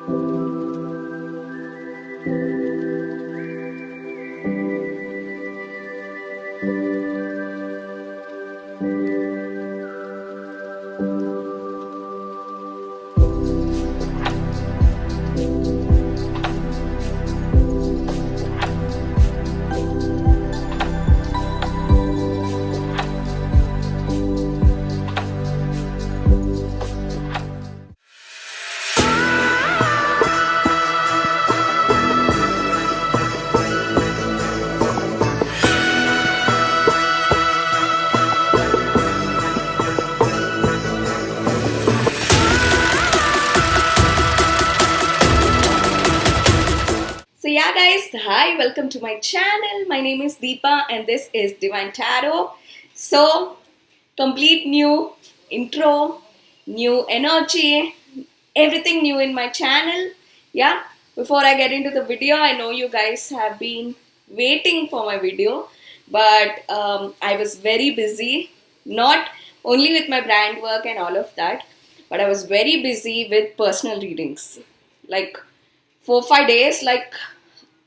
So yeah guys, hi, welcome to my channel. My name is Deepa and this is Divine Tarot. So, complete new intro, new energy, everything new in my channel. Yeah, before I get into the video, I know you guys have been waiting for my video, but I was very busy, not only with my brand work and all of that, but I was very busy with personal readings. Like 4-5 days, like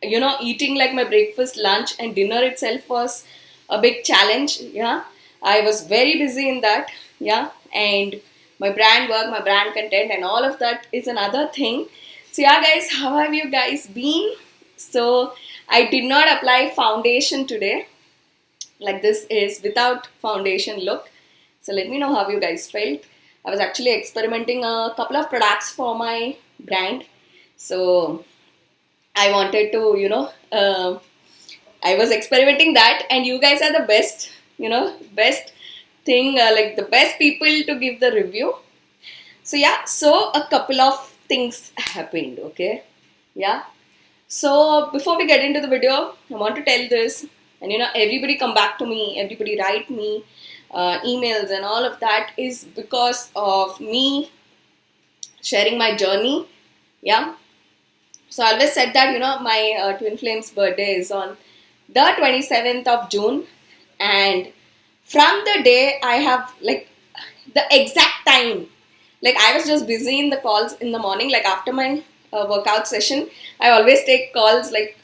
eating like my breakfast, lunch and dinner itself was a big challenge. Yeah, I was very busy in that. Yeah, and my brand work, my brand content and all of that is another thing. So yeah guys, how have you guys been? So I did not apply foundation today. Like, this is without foundation look. So let me know how you guys felt. I was actually experimenting a couple of products for my brand. So I wanted to, I was experimenting that, and you guys are the best, best thing, like the best people to give the review. So yeah, so a couple of things happened, okay? Yeah. So before we get into the video, I want to tell this, and everybody come back to me, everybody write me emails and all of that is because of me sharing my journey. Yeah. So I always said that, my twin flames birthday is on the 27th of June. And from the day I have, like, the exact time, like, I was just busy in the calls in the morning, like, after my workout session, I always take calls, like,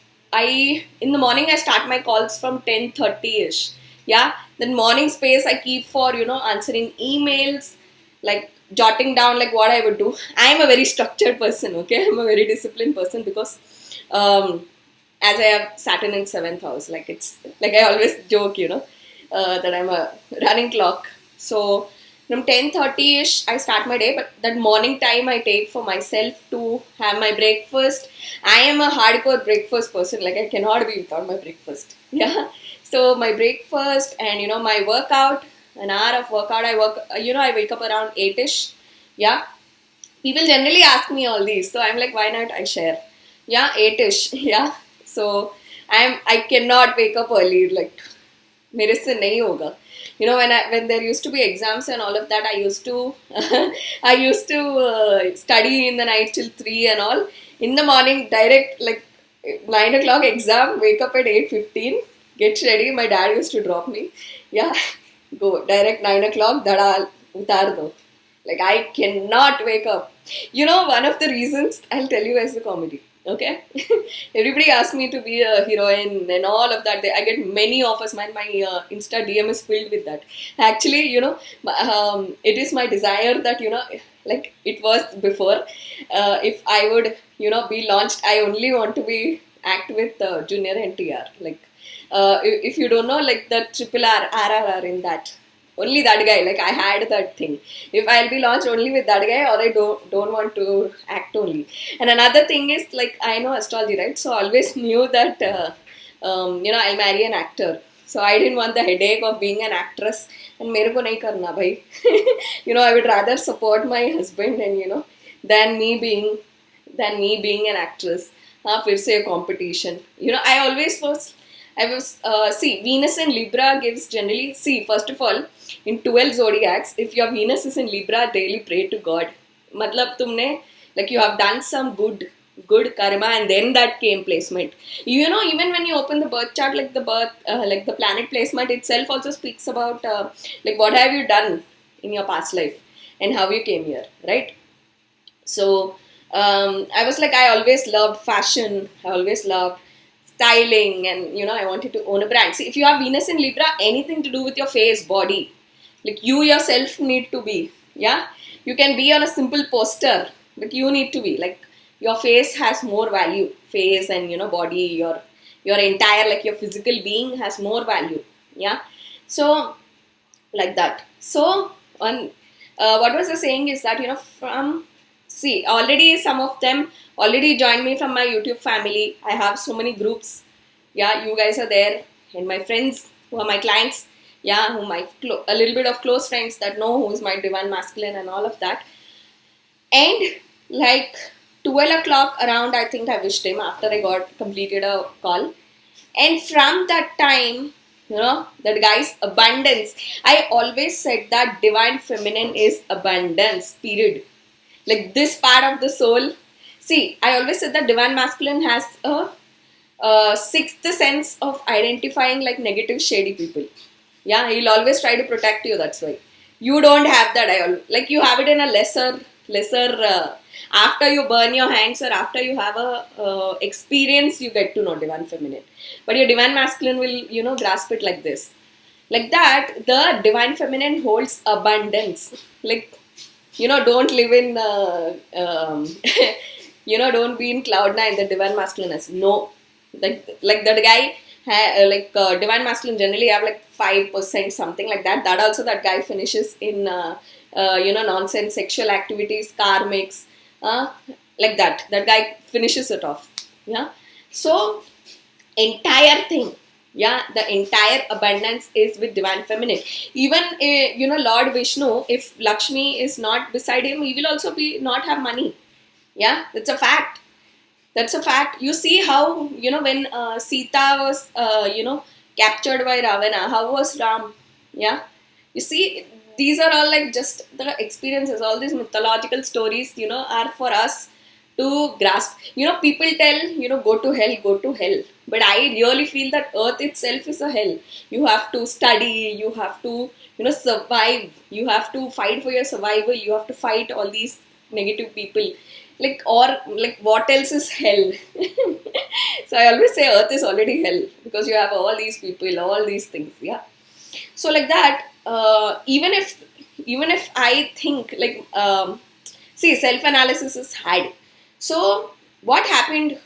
in the morning, I start my calls from 10:30-ish. Yeah. Then morning space I keep for, answering emails, like, jotting down like what I would do. I am a very structured person, okay? I'm a very disciplined person because as I have Saturn in 7th house, like, it's like I always joke, that I'm a running clock. So from 10:30-ish I start my day, but that morning time I take for myself to have my breakfast. I am a hardcore breakfast person, like I cannot be without my breakfast. Yeah. So my breakfast and my workout, an hour of workout. I wake up around 8-ish. Yeah. People generally ask me all these. So I'm like, why not I share? Yeah, 8-ish. Yeah. So I cannot wake up early. Like, मेरे से नहीं होगा. When there used to be exams and all of that, I used to study in the night till 3 and all. In the morning, direct, like, 9 o'clock exam, wake up at 8:15, get ready. My dad used to drop me. Yeah. Go direct 9 o'clock, dada utar do. Like, I cannot wake up. One of the reasons, I'll tell you, as the comedy. Okay? Everybody asks me to be a heroine and all of that. I get many offers. My Insta DM is filled with that. Actually, it is my desire that, like it was before. If I would, be launched, I only want to act with Junior NTR. Like, if you don't know, like the triple RRR in that, only that guy, like I had that thing. If I'll be launched only with that guy, or I don't want to act only. And another thing is, like, I know astrology, right? So I always knew that I'll marry an actor. So I didn't want the headache of being an actress. And मेरे को नहीं करना भाई. I would rather support my husband and than me being an actress. फिर से a competition. I was see, Venus in Libra gives generally, see, first of all, in 12 zodiacs, if your Venus is in Libra, daily pray to God. Matlab tumne, like, you have done some good karma, and then that came placement. Even when you open the birth chart, like the planet placement itself also speaks about like what have you done in your past life and how you came here, right? So I was like, I always loved fashion. I always loved styling, and I wanted to own a brand. See, if you have Venus in Libra, anything to do with your face, body, like you yourself need to be, yeah. You can be on a simple poster, but you need to be like, your face has more value. Face and body, your entire, like, your physical being has more value, yeah. So like that. So on what was I saying is that from, see, already some of them already joined me from my YouTube family. I have so many groups, yeah. You guys are there, and my friends who are my clients, yeah, who my a little bit of close friends that know who is my divine masculine and all of that. And like 12 o'clock around, I think I wished him after I got completed a call. And from that time, that guy's abundance. I always said that divine feminine is abundance, period. Like this part of the soul. See, I always said that divine masculine has a sixth sense of identifying like negative, shady people. Yeah, he'll always try to protect you. That's why you don't have that. Like you have it in a lesser. After you burn your hands or after you have a experience, you get to know divine feminine. But your divine masculine will grasp it like this, like that. The divine feminine holds abundance. Like don't live in don't be in cloud nine. The divine masculine has no, like that guy. Divine masculine generally have like 5% something like that. That also that guy finishes in nonsense sexual activities, karmics, like that. That guy finishes it off. Yeah. So entire thing. Yeah, the entire abundance is with divine feminine. Even Lord Vishnu, if Lakshmi is not beside him, he will also be not have money. Yeah, that's a fact. That's a fact. You see how, when Sita was, captured by Ravana, how was Ram? Yeah. You see, these are all like just the experiences. All these mythological stories, are for us to grasp. People tell, go to hell, go to hell. But I really feel that earth itself is a hell. You have to study, you have to, survive. You have to fight for your survival. You have to fight all these negative people. What else is hell? So I always say earth is already hell because you have all these people, all these things, yeah. So like that, even if I think see, self-analysis is hard. So what happened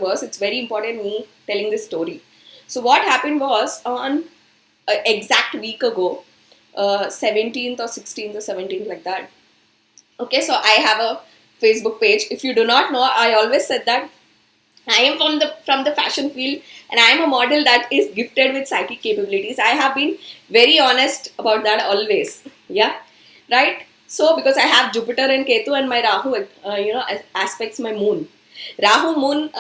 was, it's very important me telling this story. So what happened was, on exact week ago, 17th or 16th or 17th, like that. Okay, so I have a Facebook page. If you do not know, I always said that I am from the fashion field, and I am a model that is gifted with psychic capabilities. I have been very honest about that always. Yeah, right. So because I have Jupiter and Ketu, and my Rahu, aspects my moon. Rahu moon,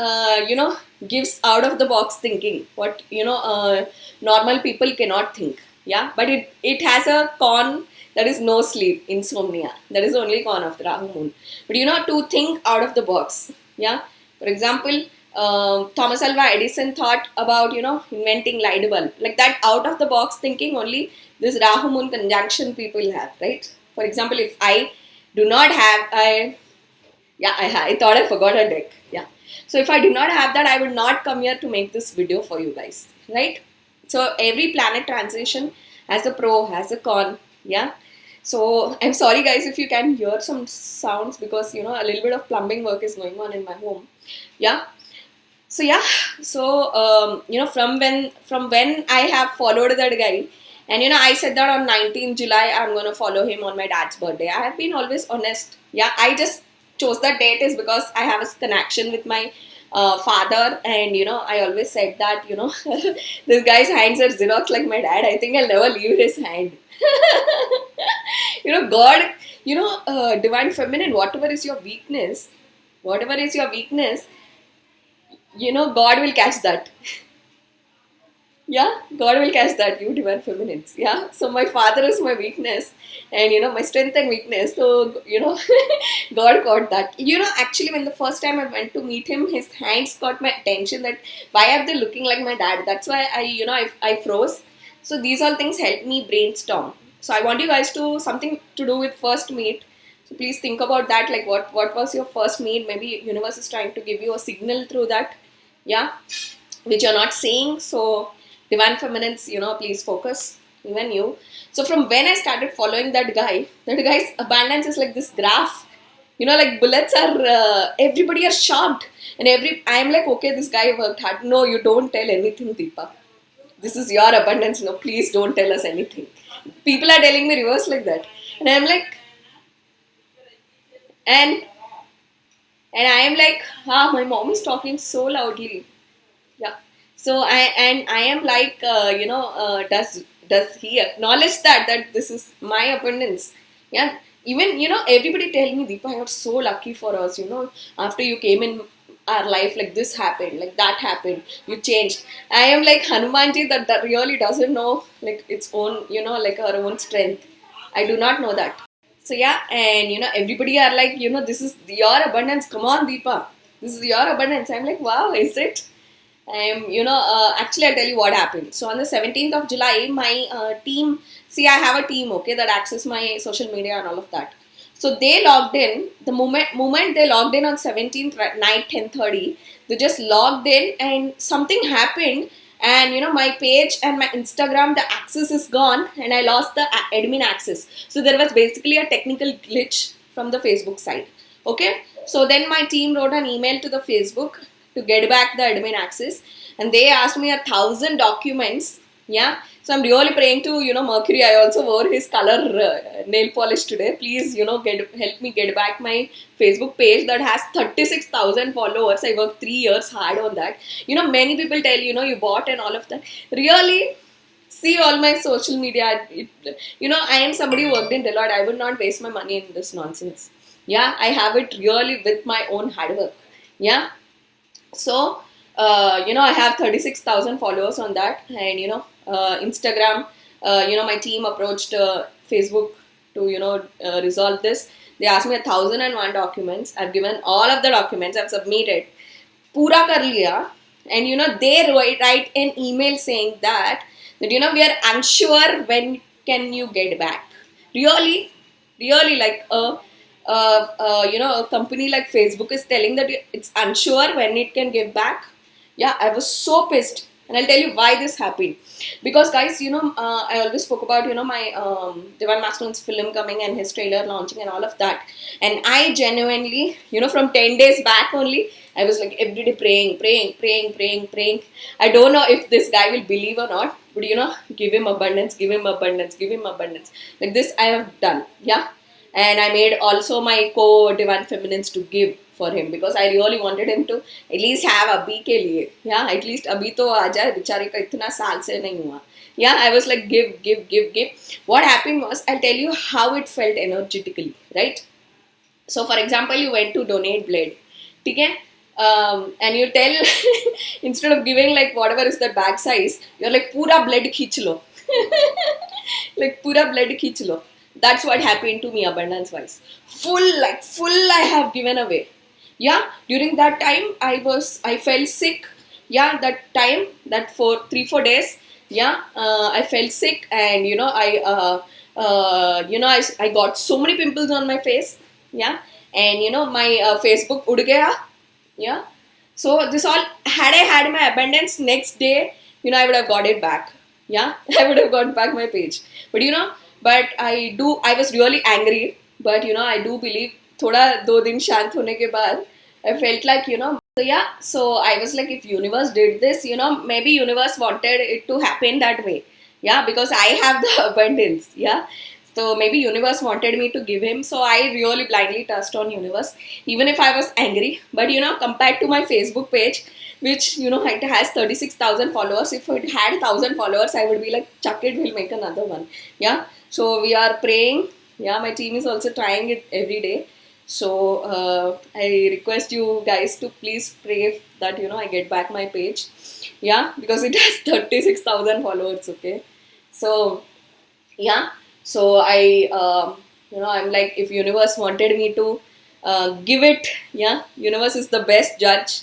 gives out of the box thinking. What normal people cannot think. Yeah, but it has a con. That is no sleep, insomnia. That is the only con of the Rahu moon. But to think out of the box. Yeah. For example, Thomas Alva Edison thought about, inventing light bulb. Like that out of the box thinking only this Rahu moon conjunction people have, right? For example, if I do not have, I thought I forgot a deck. Yeah. So if I do not have that, I would not come here to make this video for you guys, right? So every planet transition has a pro, has a con. Yeah. So I'm sorry guys if you can hear some sounds, because a little bit of plumbing work is going on in my home. Yeah. So yeah. So from when I have followed that guy, and I said that on 19th July I'm gonna follow him on my dad's birthday. I have been always honest. Yeah. I just chose that date is because I have a connection with my father, and I always said that this guy's hands are Xerox like my dad. I think I'll never leave his hand. God, divine feminine, whatever is your weakness, God will catch that. Yeah, God will catch that, you divine feminines. Yeah, so my father is my weakness, and my strength and weakness. So God caught that. Actually, when the first time I went to meet him, his hands caught my attention. That why are they looking like my dad? That's why I froze. So these all things helped me brainstorm. So I want you guys to something to do with first meet. So please think about that, like what was your first meet. Maybe universe is trying to give you a signal through that, yeah, which you're not seeing. So divine feminines, please focus, even you. So from when I started following that guy's abundance is like this graph, like bullets are everybody are shocked, and I'm like, okay, this guy worked hard. No, you don't tell anything, Deepa. This is your abundance. No, please don't tell us anything. People are telling me reverse like that, and I'm like, and I am like, my mom is talking so loudly. Yeah. So I am like, does he acknowledge that this is my abundance? Yeah. Even, everybody tell me, Deepa, you're so lucky for us, after you came in our life, like this happened, like that happened, you changed. I am like Hanumanji that really doesn't know like its own, like her own strength. I do not know that. So yeah, and everybody are like, this is your abundance. Come on, Deepa. This is your abundance. I'm like, wow, is it? Actually, I'll tell you what happened. So on the 17th of July, my team, see, I have a team, okay, that access my social media and all of that. So they logged in. The moment they logged in on 17th night 10:30, they just logged in and something happened. And my page and my Instagram, the access is gone, and I lost the admin access. So there was basically a technical glitch from the Facebook side. Okay, so then my team wrote an email to the Facebook to get back the admin access, and they asked me 1,000 documents. Yeah, so I'm really praying to Mercury. I also wore his color nail polish today. Please help me get back my Facebook page that has 36,000 followers. I worked 3 years hard on that. Many people tell you bought and all of that. Really, see all my social media. I am somebody who worked in Deloitte. I would not waste my money in this nonsense. Yeah, I have it really with my own hard work. Yeah. So, I have 36,000 followers on that, and Instagram, my team approached Facebook to, resolve this. They asked me 1,001 documents. I've given all of the documents. I've submitted. Pura kar liya. And, they write an email saying that we are unsure when can you get back. Really, like a company like Facebook is telling that it's unsure when it can give back. Yeah, I was so pissed, and I'll tell you why this happened. Because guys, I always spoke about my Divine Masculines film coming and his trailer launching and all of that, and I genuinely, from 10 days back only, I was like every day praying. I don't know if this guy will believe or not, but give him abundance. Like this I have done, yeah. And I made also my co-divine feminines to give for him, because I really wanted him to at least have abhi ke liye. Yeah, at least abhi to aa jaye, bichare ka itna saal se nahi hua. Yeah, I was like give. What happened was, I'll tell you how it felt energetically, right? So for example, you went to donate blood, okay? And you tell instead of giving like whatever is the bag size, you're like pura blood khich lo. Like pura blood khich lo. That's what happened to me abundance wise. Full I have given away. Yeah, during that time I felt sick. Yeah, that time, that for 3-4 days. Yeah, I felt sick, and I got so many pimples on my face. Yeah, and my Facebook ud gaya. Yeah, so this all, had I had my abundance next day, I would have got it back. Yeah, I would have got back my page. But I was really angry. But I do believe, thoda 2 din shant hone ke baad, I felt like, so yeah, so I was like, if universe did this, maybe universe wanted it to happen that way. Yeah, because I have the abundance. Yeah. So maybe universe wanted me to give him. So I really blindly trust on universe, even if I was angry. But compared to my Facebook page, which it has 36,000 followers, if it had 1,000 followers, I would be like, chuck it, we'll make another one. Yeah. So we are praying. Yeah, my team is also trying it every day. So I request you guys to please pray that I get back my page. Yeah, because it has 36,000 followers. Okay. So yeah. So I'm like, if universe wanted me to give it, yeah, universe is the best judge.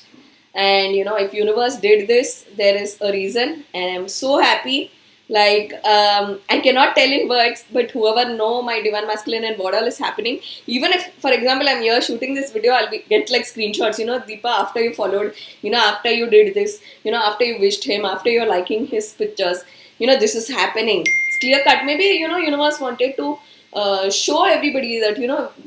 And if universe did this, there is a reason, and I'm so happy Like, I cannot tell in words, but whoever know my divine masculine and what all is happening, even if, for example, I'm here shooting this video, get like screenshots, Deepa, after you followed, after you did this, after you wished him, after you're liking his pictures, this is happening. It's clear cut. Maybe, universe wanted to show everybody that,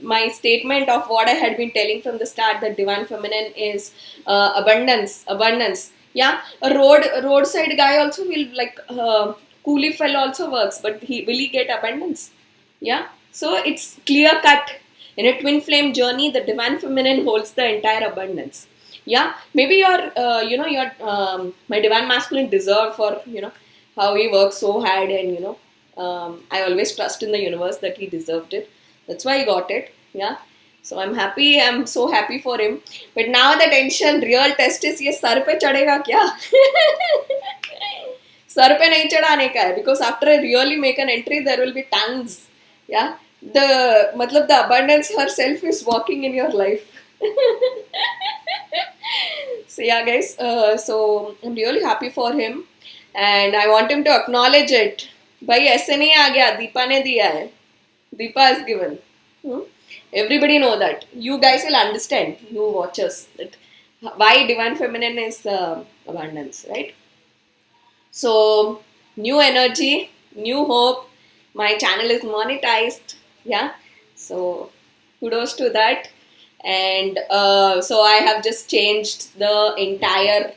my statement of what I had been telling from the start, that divine feminine is abundance. Yeah, a roadside guy also will like, coolie fell also works, but will he get abundance? Yeah, so it's clear cut. In a twin flame journey, the divine feminine holds the entire abundance. Yeah, maybe my divine masculine deserved for, how he works so hard, and I always trust in the universe that he deserved it. That's why he got it. Yeah. So I'm so happy for him. But now the tension, real test is, ये sir पे चढ़ेगा क्या? Sir पे नहीं चढ़ाने का है, because after I really make an entry, there will be tons. Yeah. The abundance herself is walking in your life. So yeah, guys. So I'm really happy for him, and I want him to acknowledge it. भाई ऐसे नहीं आ गया, दीपा ने दिया है. Deepa has given. Everybody know that. You guys will understand, you watchers, that why divine feminine is abundance, right? So, new energy, new hope. My channel is monetized. Yeah. So, kudos to that. And so I have just changed the entire,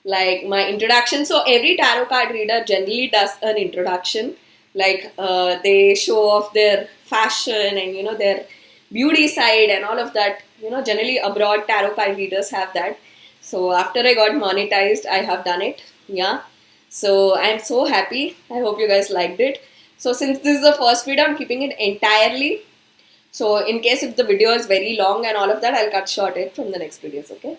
like, my introduction. So every tarot card reader generally does an introduction. Like, they show off their fashion and, their beauty side and all of that. Generally abroad tarot card readers have that. So after I got monetized, I have done it. Yeah. So I'm so happy. I hope you guys liked it. So since this is the first video, I'm keeping it entirely. So in case if the video is very long and all of that, I'll cut short it from the next videos, okay?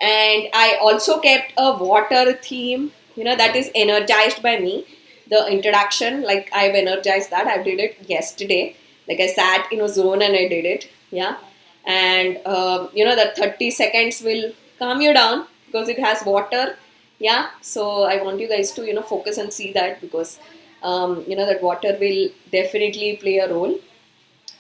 And I also kept a water theme, that is energized by me. The introduction, like, I've energized that. I did it yesterday. Like, I sat in a zone and I did it. Yeah. And, that 30 seconds will calm you down because it has water. Yeah. So I want you guys to, focus and see that, because, that water will definitely play a role.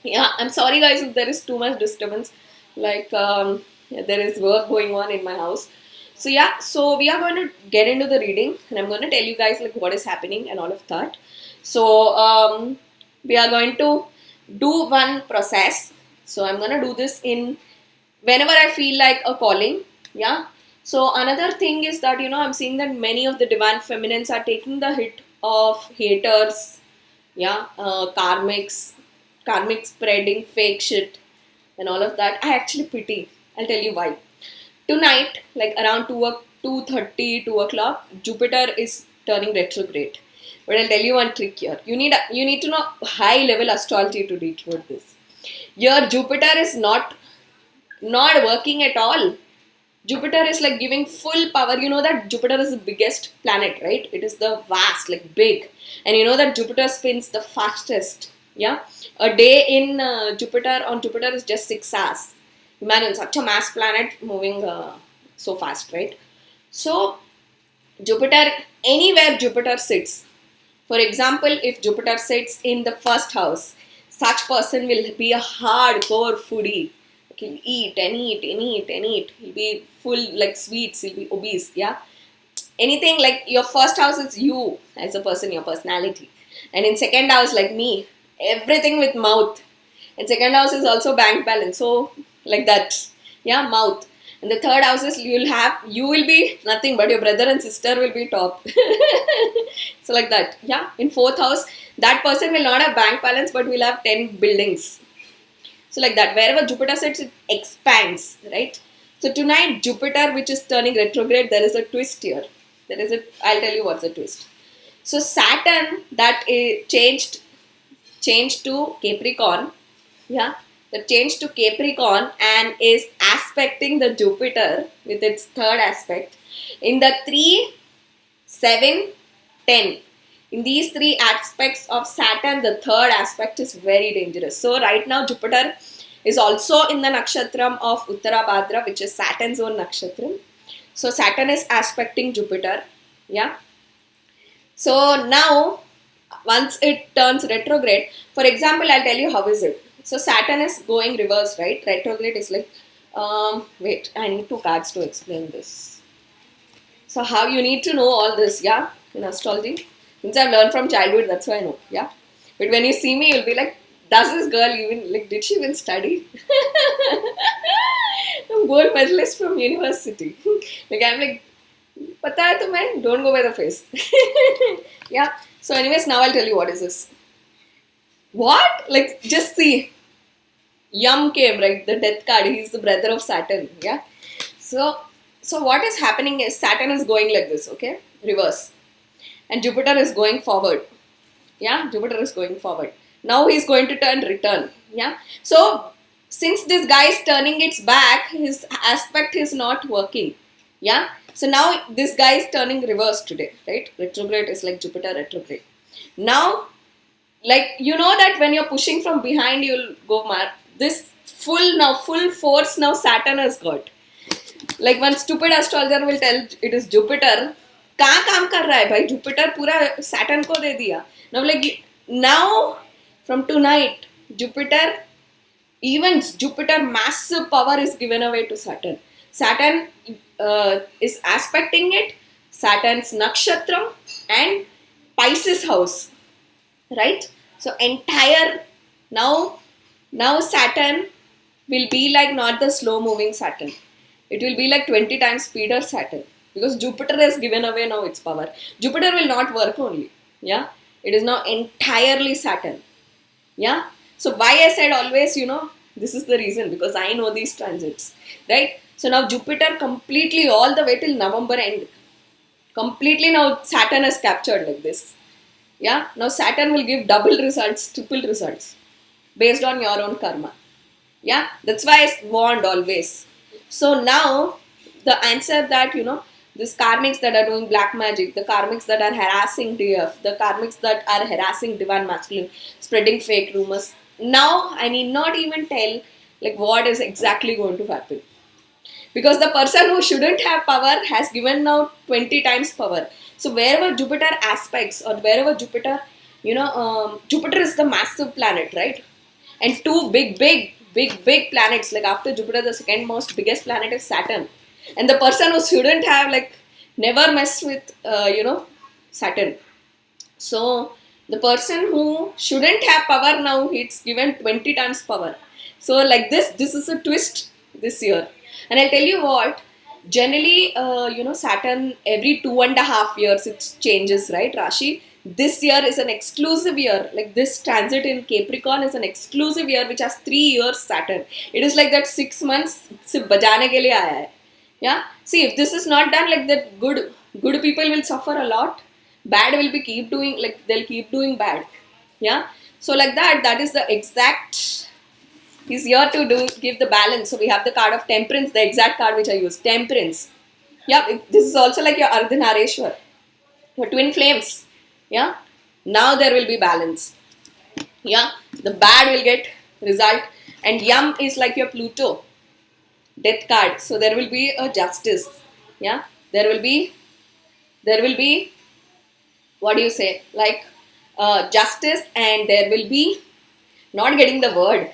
Yeah. I'm sorry, guys, if there is too much disturbance. Like, there is work going on in my house. So yeah, so we are going to get into the reading, and I'm going to tell you guys like what is happening and all of that. So we are going to do one process. So I'm going to do this in whenever I feel like a calling. Yeah. So another thing is that, I'm seeing that many of the divine feminines are taking the hit of haters. Yeah. Karmic spreading fake shit and all of that. I actually pity. I'll tell you why. Tonight, like around 2:30, 2 o'clock, Jupiter is turning retrograde. But I'll tell you one trick here. You need to know high level astrology to decode this. Your Jupiter is not working at all. Jupiter is like giving full power. You know that Jupiter is the biggest planet, right? It is the vast, like big. And you know that Jupiter spins the fastest. Yeah. A day in on Jupiter is just 6 hours. Imagine such a mass planet moving so fast, right? So, Jupiter, anywhere Jupiter sits. For example, if Jupiter sits in the first house, such person will be a hardcore foodie. He'll eat and eat and eat and eat. He'll be full like sweets. He'll be obese, yeah? Anything like your first house is you as a person, your personality. And in second house, like me, everything with mouth. And second house is also bank balance. So, like that, yeah, mouth. And the third house is you will be nothing, but your brother and sister will be top. So like that, yeah. In fourth house, that person will not have bank balance, but will have 10 buildings. So like that, wherever Jupiter sits, it expands, right? So tonight, Jupiter, which is turning retrograde, there is a twist here. I'll tell you what's the twist. So Saturn, that changed to Capricorn, yeah. The change to Capricorn and is aspecting the Jupiter with its third aspect in the 3, 7, 10. In these three aspects of Saturn, the third aspect is very dangerous. So right now Jupiter is also in the nakshatram of Uttarabhadra, which is Saturn's own nakshatram. So Saturn is aspecting Jupiter. Yeah. So now, once it turns retrograde, for example, I'll tell you how is it. So Saturn is going reverse, right? Retrograde is like, wait, I need 2 cards to explain this. So how you need to know all this, yeah, in astrology. Since I've learned from childhood, that's why I know, yeah. But when you see me, you'll be like, does this girl even, like, did she even study? I'm gold medalist from university. Like, I'm like, pata hai tumhe? Don't go by the face. Yeah. So anyways, now I'll tell you what is this. What? Like, just see. Yum came, right? The death card. He's the brother of Saturn. Yeah. So what is happening is Saturn is going like this, okay? Reverse. And Jupiter is going forward. Yeah, Jupiter is going forward. Now he's going to return. Yeah. So since this guy is turning its back, his aspect is not working. Yeah. So now this guy is turning reverse today, right? Retrograde is like Jupiter retrograde. Now, like, you know that when you're pushing from behind, you'll go mad. This full force now Saturn has got. Like one stupid astrologer will tell it is Jupiter. कहाँ काम कर रहा है भाई? Jupiter पूरा Saturn को दे दिया. Now from tonight, Jupiter massive power is given away to Saturn. Saturn is aspecting it. Saturn's nakshatra and Pisces house, right? So entire now Saturn will be like not the slow moving Saturn. It will be like 20 times speeder Saturn, because Jupiter has given away now its power. Jupiter will not work only. Yeah. It is now entirely Saturn. Yeah. So why I said always, this is the reason, because I know these transits. Right. So now Jupiter completely all the way till November end. Completely now Saturn has captured like this. Yeah. Now Saturn will give double results, triple results based on your own karma. Yeah. That's why I warned always. So now the answer that, these karmics that are doing black magic, the karmics that are harassing DF, the karmics that are harassing divine masculine, spreading fake rumors. Now I need not even tell like what is exactly going to happen. Because the person who shouldn't have power has given now 20 times power. So wherever Jupiter aspects or wherever Jupiter, Jupiter is the massive planet, right? And two big planets, like after Jupiter, the second most biggest planet is Saturn. And the person who shouldn't have, like, never mess with, Saturn. So the person who shouldn't have power now, it's given 20 times power. So like this is a twist this year. And I'll tell you what, generally, Saturn every 2.5 years it changes, right, Rashi? This year is an exclusive year. Like this transit in Capricorn is an exclusive year which has 3 years Saturn. It is like that 6 months सिर्फ बजाने के लिए आया है. Yeah. See, if this is not done, like that, good people will suffer a lot. Bad will they'll keep doing bad. Yeah. So like that is the exact. He's here to give the balance. So we have the card of Temperance, the exact card which I use, Temperance. Yeah. This is also like your Ardhanareshwar, your twin flames. Yeah. Now there will be balance. Yeah. The bad will get result. And Yam is like your Pluto, death card. So there will be a justice. Yeah. There will be, what do you say? Like justice, and there will be, not getting the word,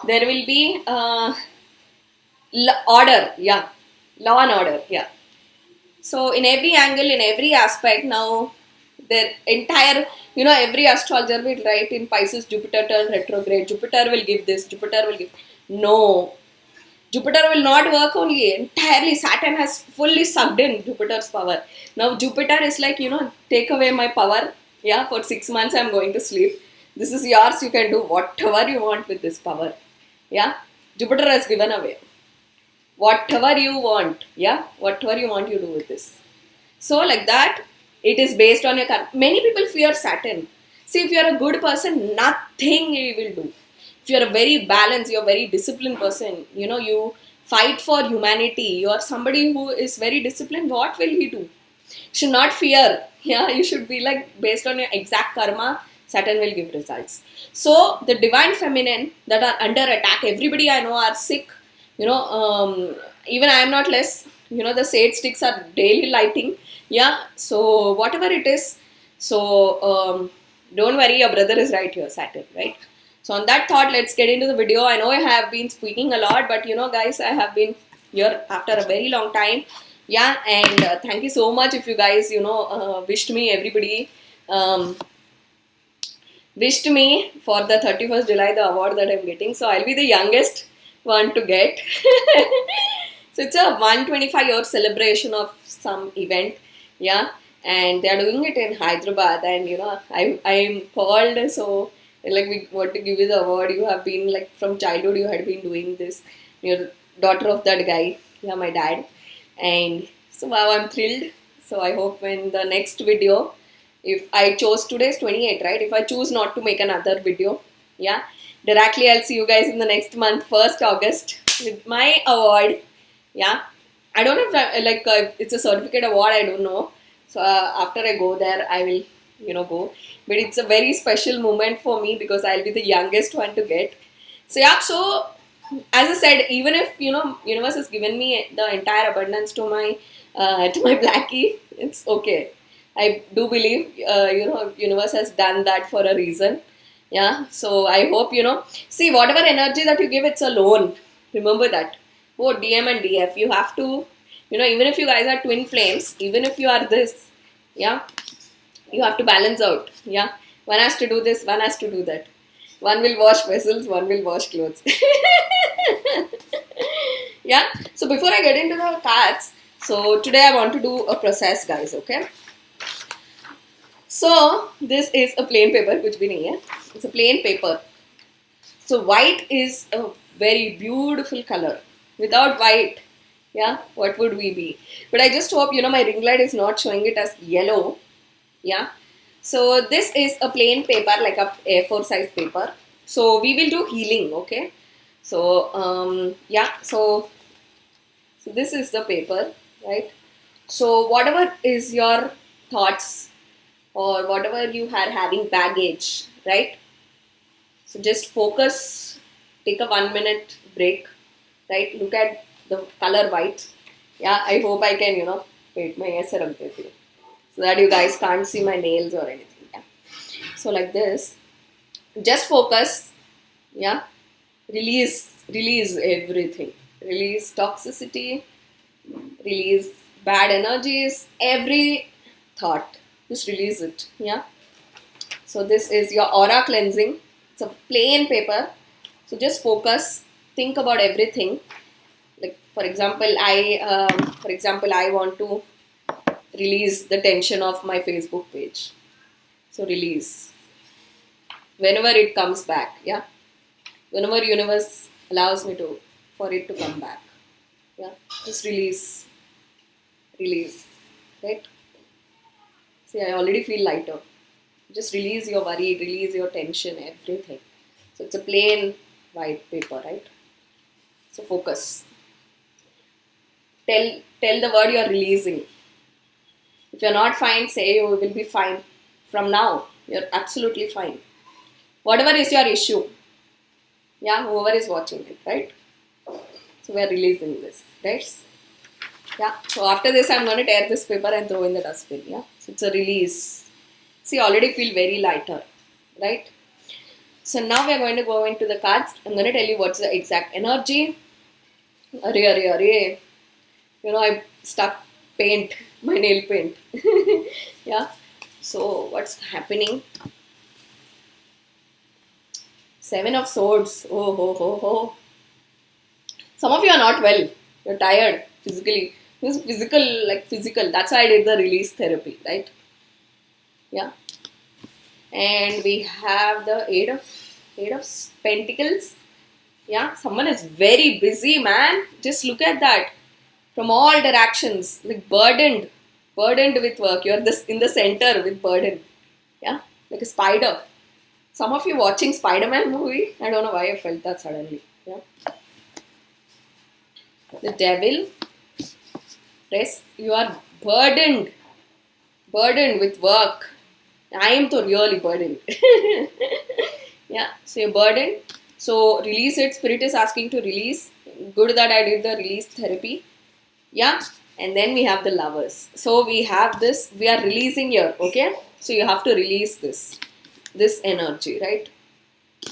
there will be order. Yeah. Law and order. Yeah. So in every angle, in every aspect, now their entire, every astrologer will write in Pisces, Jupiter turn retrograde, Jupiter will give this, Jupiter will give. No. Jupiter will not work only. Entirely, Saturn has fully sucked in Jupiter's power. Now Jupiter is like, take away my power. Yeah, for 6 months I'm going to sleep. This is yours. You can do whatever you want with this power. Yeah. Jupiter has given away. Whatever you want. Yeah. Whatever you want, you do with this. So like that, it is based on your karma. Many people fear Saturn. See, if you are a good person, nothing he will do. If you are a very balanced, you are a very disciplined person, you fight for humanity, you are somebody who is very disciplined, what will he do? You should not fear. Yeah, you should be like, based on your exact karma, Saturn will give results. So, the divine feminine that are under attack, everybody I know are sick, even I am not less, the sage sticks are daily lighting. Yeah, so whatever it is, So don't worry, your brother is right here, Saturn, right? So on that thought, let's get into the video. I know I have been speaking a lot, but you know, guys, I have been here after a very long time. Yeah, and thank you so much if you guys, you know, wished me, everybody wished me for the 31st July, the award that I'm getting. So I'll be the youngest one to get. So it's a 125-year celebration of some event. Yeah, and they are doing it in Hyderabad, and you know, I'm called, so like we want to give you the award. You have been like from childhood, you had been doing this. You're daughter of that guy, yeah, my dad, and so wow, I'm thrilled. So I hope when the next video, if I chose today's 28, right? If I choose not to make another video, yeah, directly I'll see you guys in the next month, 1st August, with my award. Yeah, I don't know if it's a certificate award. I don't know. So after I go there, I will, you know, go. But it's a very special moment for me because I'll be the youngest one to get. So yeah. So as I said, even if you know, universe has given me the entire abundance to my blackie, it's okay. I do believe, you know, universe has done that for a reason. Yeah. So I hope, you know, see, whatever energy that you give, it's a loan. Remember that. Both DM and DF, you have to, you know, even if you guys are twin flames, even if you are this, yeah, you have to balance out. Yeah. One has to do this, one has to do that. One will wash vessels, one will wash clothes. Yeah. So before I get into the cards, so today I want to do a process, guys, okay? So this is a plain paper, which bhi nahi hai. It's a plain paper. So white is a very beautiful color. Without white, yeah, what would we be? But I just hope, you know, my ring light is not showing it as yellow. Yeah. So this is a plain paper, like a A4 size paper. So we will do healing, okay? So yeah, so this is the paper, right? So whatever is your thoughts or whatever you are having baggage, right? So just focus, take a 1-minute break, right? Look at the color white. Yeah, I hope I can, you know, wait, my aise rakh deti hu, so that you guys can't see my nails or anything. Yeah. So like this, just focus. Yeah. Release everything. Release toxicity, release bad energies, every thought. Just release it. Yeah. So this is your aura cleansing. It's a plain paper. So just focus, think about everything. Like for example, I want to release the tension of my Facebook page. So release whenever it comes back. Yeah. Whenever universe allows me to, for it to come back. Yeah. Just release. Right. See, I already feel lighter. Just release your worry, release your tension, everything. So it's a plain white paper, right? So focus. Tell the word you are releasing. If you're not fine, say you will be fine. From now, you're absolutely fine. Whatever is your issue, yeah, whoever is watching it, right? So we are releasing this, right? Yeah. So after this, I'm going to tear this paper and throw in the dustbin. Yeah. So it's a release. See, I already feel very lighter, right? So now we are going to go into the cards. I'm going to tell you what's the exact energy. Arey. You know, I stuck paint, my nail paint. Yeah. So what's happening? 7 of Swords. Oh. Some of you are not well. You're tired physically. This is physical. That's why I did the release therapy, right? Yeah. And we have the 8 of Pentacles. Yeah. Someone is very busy, man. Just look at that. From all directions, like burdened with work. You're in the center with burden. Yeah. Like a spider. Some of you watching Spider-Man movie. I don't know why I felt that suddenly. Yeah. The Devil. Yes, you are burdened with work. I am so really burdened. Yeah, so you're burdened. So release it. Spirit is asking to release. Good that I did the release therapy. Yeah, and then we have the Lovers. So we have this. We are releasing here. Okay. So you have to release this energy, right?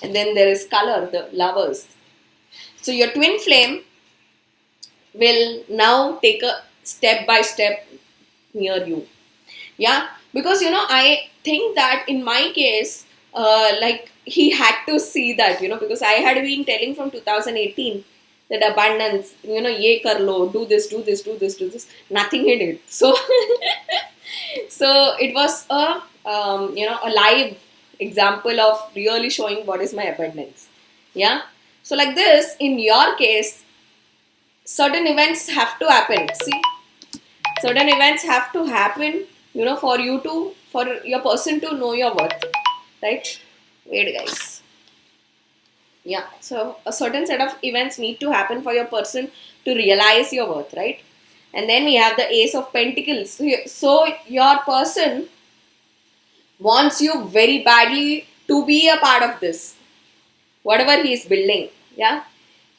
And then there is color, the lovers. So your twin flame will now take a step by step near you. Yeah, because I think that in my case, like he had to see that, because I had been telling from 2018 that abundance, ye kar lo, do this, do this, do this, do this. Nothing he did. So, so it was a live example of really showing what is my abundance. Yeah. So like this, in your case, certain events have to happen. See, certain events have to happen, for your person to know your worth, right? Wait, guys. Yeah, so a certain set of events need to happen for your person to realize your worth, right? And then we have the Ace of Pentacles. So your person wants you very badly to be a part of this, whatever he is building. Yeah,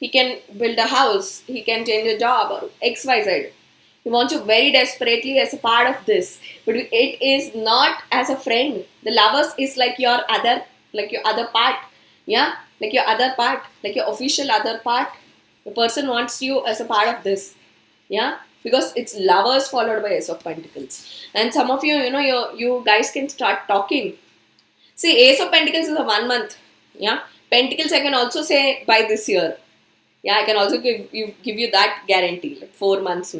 he can build a house, he can change a job, or XYZ. He wants you very desperately as a part of this, but it is not as a friend. The lovers is like your other part. Yeah, like your other part, like your official other part. The person wants you as a part of this. Yeah, because it's lovers followed by Ace of Pentacles. And some of you, you guys can start talking. See, Ace of Pentacles is a 1 month. Yeah, Pentacles I can also say by this year. Yeah, I can also give you that guarantee, like 4 months.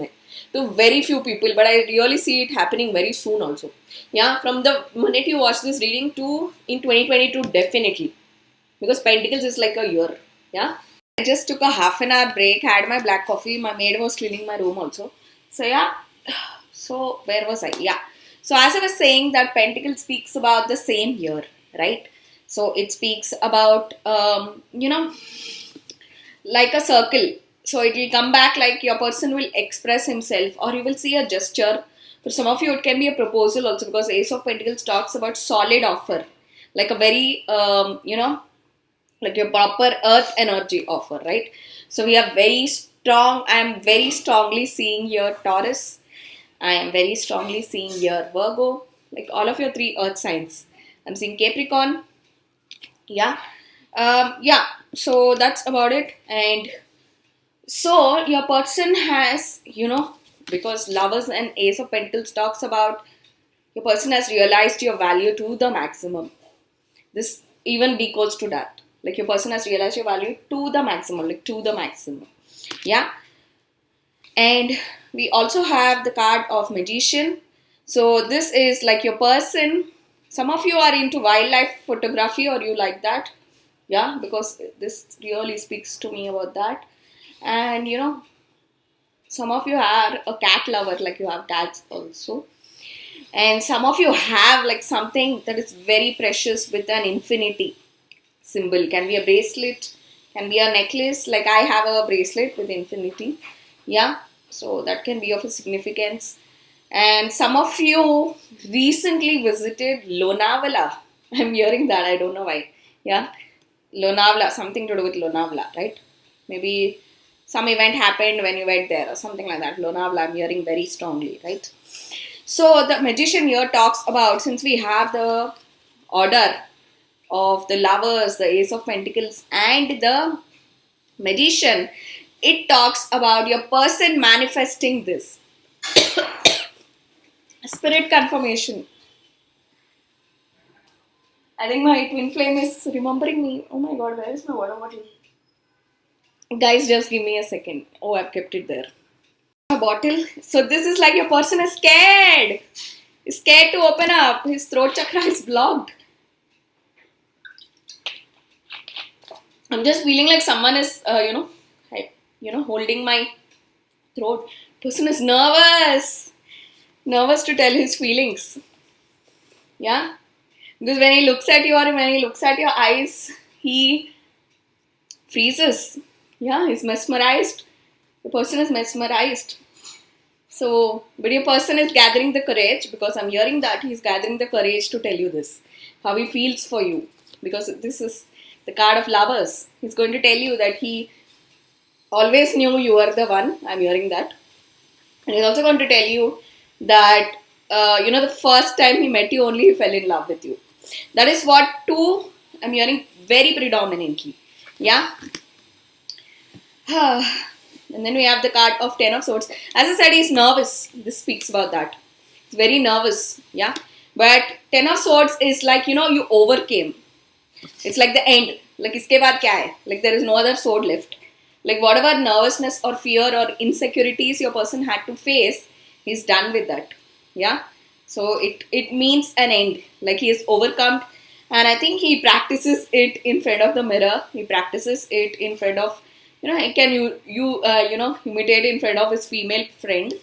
To very few people, but I really see it happening very soon also. Yeah, from the minute you watch this reading to in 2022, definitely. Because Pentacles is like a year. Yeah. I just took a half an hour break, had my black coffee, my maid was cleaning my room also. So yeah, so where was I? Yeah. So as I was saying that Pentacles speaks about the same year, right? So it speaks about, like a circle. So it will come back like your person will express himself or you will see a gesture. For some of you, it can be a proposal also because Ace of Pentacles talks about solid offer. Like a very, like your proper earth energy offer, right? So we are very strong. I am very strongly seeing your Taurus. I am very strongly seeing your Virgo. Like all of your 3 earth signs. I'm seeing Capricorn. Yeah. Yeah. So that's about it. And so your person has, because lovers and Ace of Pentacles talks about your person has realized your value to the maximum. This even decodes to that. Like your person has realized your value to the maximum, like to the maximum. Yeah. And we also have the card of Magician. So this is like your person. Some of you are into wildlife photography or you like that. Yeah, because this really speaks to me about that. And some of you are a cat lover, like you have cats also. And some of you have like something that is very precious with an infinity symbol. Can be a bracelet, can be a necklace. Like I have a bracelet with infinity. Yeah, so that can be of a significance. And some of you recently visited Lonavala. I'm hearing that, I don't know why. Yeah, Lonavala, something to do with Lonavala, right? Maybe some event happened when you went there or something like that. Lonavala, I'm hearing very strongly, right? So the Magician here talks about, since we have the order of the lovers, the Ace of Pentacles and the Magician, it talks about your person manifesting this. Spirit confirmation. I think my twin flame is remembering me. Oh my god, where is my water bottle? Guys, just give me a second. Oh, I've kept it there. A bottle. So this is like your person is scared. He's scared to open up. His throat chakra is blocked. I'm just feeling like someone is, holding my throat. Person is nervous. Nervous to tell his feelings. Yeah. Because when he looks at you or when he looks at your eyes, he freezes. Yeah, he's mesmerized. The person is mesmerized. So, but your person is gathering the courage, because I'm hearing that he's gathering the courage to tell you this. How he feels for you. Because this is the card of lovers. He's going to tell you that he always knew you were the one. I'm hearing that. And he's also going to tell you that the first time he met you only he fell in love with you. That is what two I'm hearing very predominantly. Yeah. And then we have the card of 10 of Swords. As I said, he's nervous. This speaks about that. He's very nervous. Yeah. But 10 of Swords is like, you overcame. It's like the end. Like, iske baad kya hai? Like, there is no other sword left. Like, whatever nervousness or fear or insecurities your person had to face, he's done with that. Yeah. So, it means an end. Like, he is overcome. And I think he practices it in front of the mirror. He practices it in front of, can imitate in front of his female friend.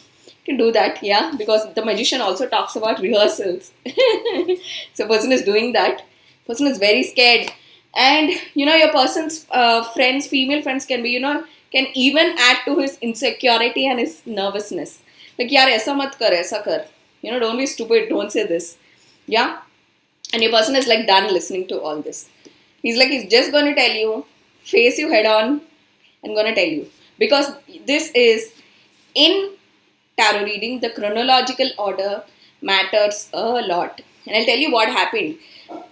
Can do that, yeah, because the magician also talks about rehearsals. So person is doing that. Person is very scared, and your person's friends, female friends, can be can even add to his insecurity and his nervousness. Like, yaar, aisa mat kar, aisa kar. Don't be stupid. Don't say this. Yeah, and your person is like done listening to all this. He's just going to tell you, face you head on, and going to tell you, because this is in tarot reading, the chronological order matters a lot. And I'll tell you what happened.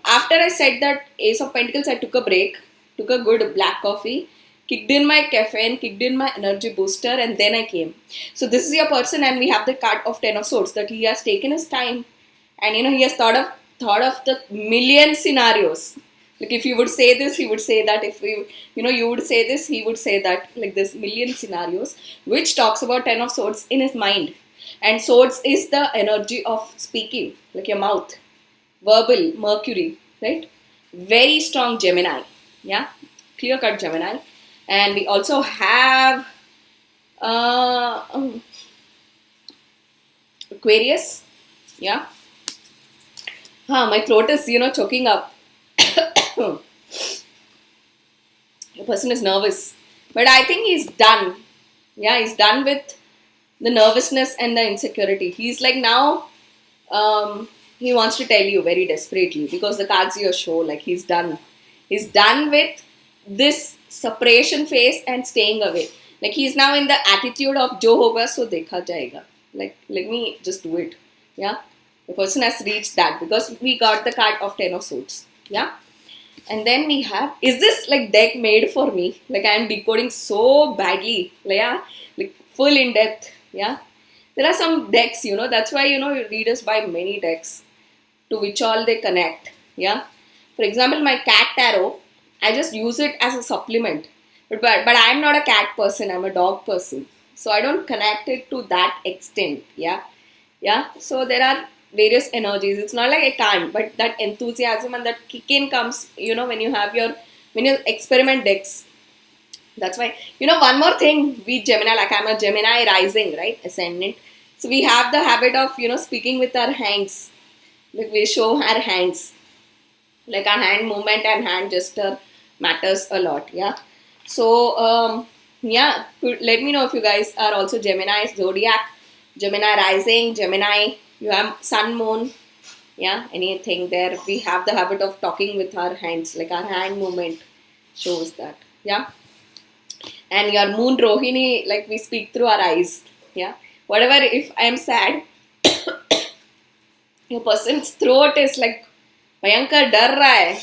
After I said that Ace of Pentacles, I took a break, took a good black coffee, kicked in my caffeine, kicked in my energy booster, and then I came. So this is your person, and we have the card of 10 of Swords, that he has taken his time, and he has thought of the million scenarios. Like, if you would say this, he would say that. If you would say this, he would say that. Like, this million scenarios, which talks about 10 of Swords in his mind. And Swords is the energy of speaking, like your mouth. Verbal, Mercury, right? Very strong Gemini. Yeah? Clear-cut Gemini. And we also have Aquarius. Yeah? My throat is, choking up. The person is nervous, but I think he's done. Yeah, he's done with the nervousness and the insecurity. He's like, now he wants to tell you very desperately, because the cards here show like he's done. He's done with this separation phase and staying away. Like, he's now in the attitude of jo hoga so dekha jayega. Like, let me just do it. Yeah, the person has reached that, because we got the card of 10 of Swords. Yeah. And then we have, is this like deck made for me? Like, I am decoding so badly. Like, yeah, like full in depth. Yeah. There are some decks, that's why, readers buy many decks to which all they connect. Yeah. For example, my cat tarot, I just use it as a supplement. But I am not a cat person. I'm a dog person. So I don't connect it to that extent. Yeah. Yeah. So there are various energies. It's not like I can't, but that enthusiasm and that kick in comes, when you experiment decks. That's why, one more thing, we Gemini, like I'm a Gemini rising, right? Ascendant. So we have the habit of, speaking with our hands. Like, we show our hands. Like, our hand movement and hand gesture matters a lot. Yeah. So, let me know if you guys are also Gemini, Zodiac, Gemini rising, Gemini. You have Sun, Moon, yeah, anything there. We have the habit of talking with our hands, like our hand movement shows that, yeah. And your Moon Rohini, like we speak through our eyes, yeah. Whatever, if I am sad, your person's throat is like, Bhayankar dar raha hai.